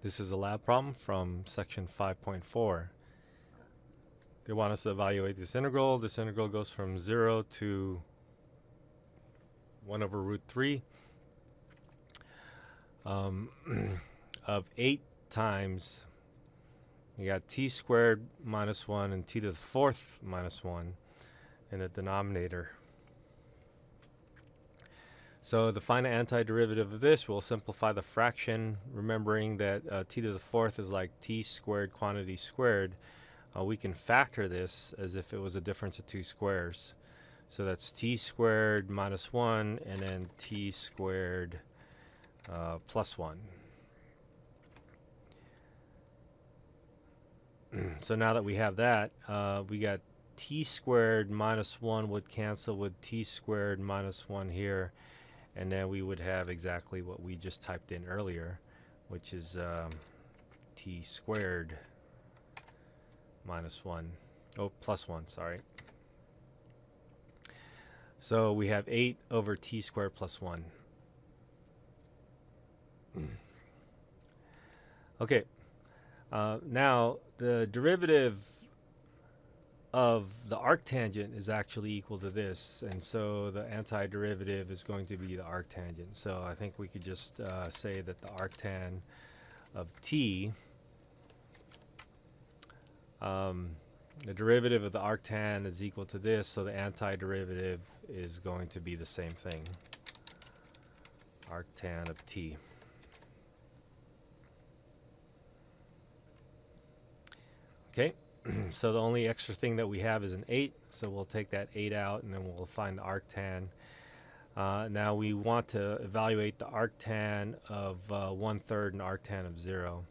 This is a lab problem from section 5.4. They want us to evaluate this integral. This integral goes from 0 to 1 over root 3 of 8 times. You got t squared minus 1 and t to the fourth minus 1 in the denominator. So to find the antiderivative of this, we'll simplify the fraction, remembering that t to the fourth is like t squared quantity squared. We can factor this as if it was a difference of two squares. So that's t squared minus 1 and then t squared plus 1. So now that we have that, we got t squared minus 1 would cancel with t squared minus 1 here. And then we would have exactly what we just typed in earlier, which is t squared minus 1. Oh, plus 1, sorry. So we have 8 over t squared plus 1. Okay, now the derivative of the arctangent is actually equal to this, and so the antiderivative is going to be the arctangent. So I think we could just say that the arctan of t, the derivative of the arctan is equal to this, so the antiderivative is going to be the same thing, arctan of t. Okay. So the only extra thing that we have is an 8, so we'll take that 8 out and then we'll find the arctan. Now we want to evaluate the arctan of 1/3 and arctan of 0.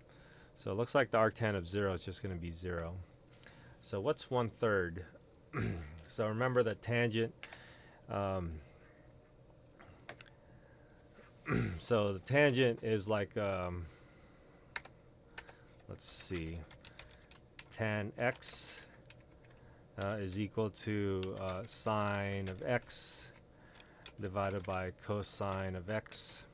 So it looks like the arctan of 0 is just going to be 0. So what's 1/3? So remember that tangent. So the tangent is like, let's see. Tan x is equal to sine of x divided by cosine of x.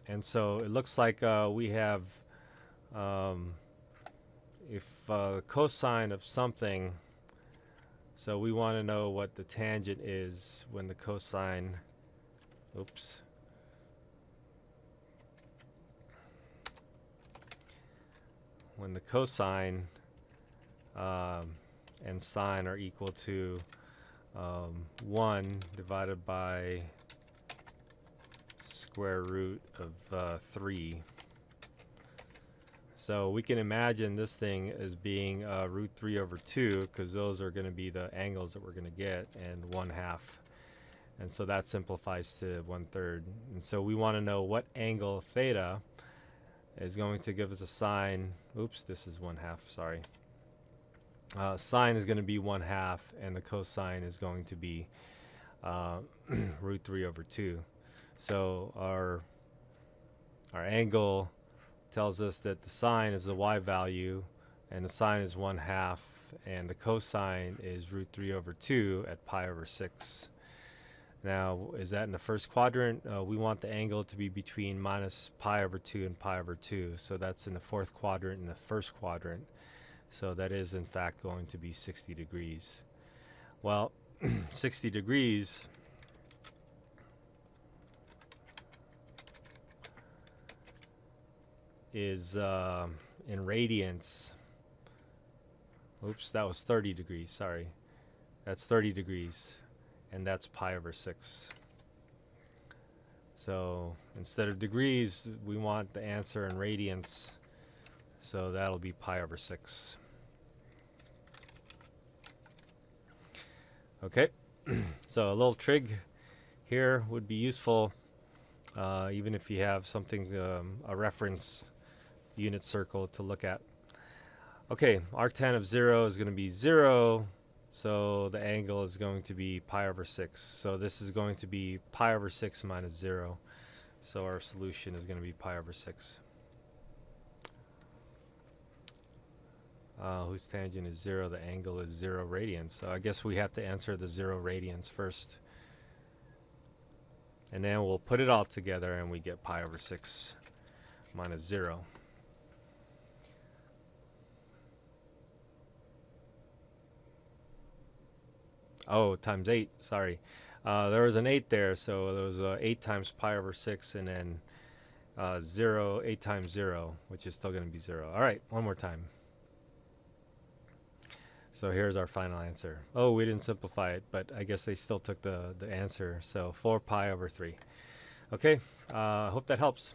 And so it looks like we have, if cosine of something, so we want to know what the tangent is when the cosine, oops. When the cosine and sine are equal to 1 divided by square root of 3. So we can imagine this thing as being root 3 over 2, because those are going to be the angles that we're going to get, and 1/2. And so that simplifies to 1/3. And so we want to know what angle theta is going to give us a sine. Oops, this is 1/2, sorry. Sine is going to be 1/2, and the cosine is going to be root 3 over 2. So our angle tells us that the sine is the y value, and the sine is 1/2, and the cosine is root 3 over 2 at pi over 6. Now, is that in the first quadrant? We want the angle to be between minus pi over 2 and pi over 2. So that's in the fourth quadrant and the first quadrant. So that is, in fact, going to be 60 degrees. Well, 60 degrees is in radians. Oops, that was 30 degrees, sorry. That's 30 degrees. And that's pi over 6. So instead of degrees, we want the answer in radians. So that'll be pi over 6. Okay, so a little trig here would be useful, even if you have something, a reference unit circle to look at. Okay, arctan of 0 is going to be 0. So the angle is going to be pi over 6. So this is going to be pi over 6 minus 0. So our solution is going to be pi over 6. Whose tangent is 0? The angle is 0 radians. So I guess we have to answer the 0 radians first. And then we'll put it all together and we get pi over 6 minus 0. Oh, times 8, sorry. There was an 8 there, so there was 8 times pi over 6, and then 0, 8 times 0, which is still going to be 0. All right, one more time. So here's our final answer. Oh, we didn't simplify it, but I guess they still took the answer. So 4 pi over 3. Okay, hope that helps.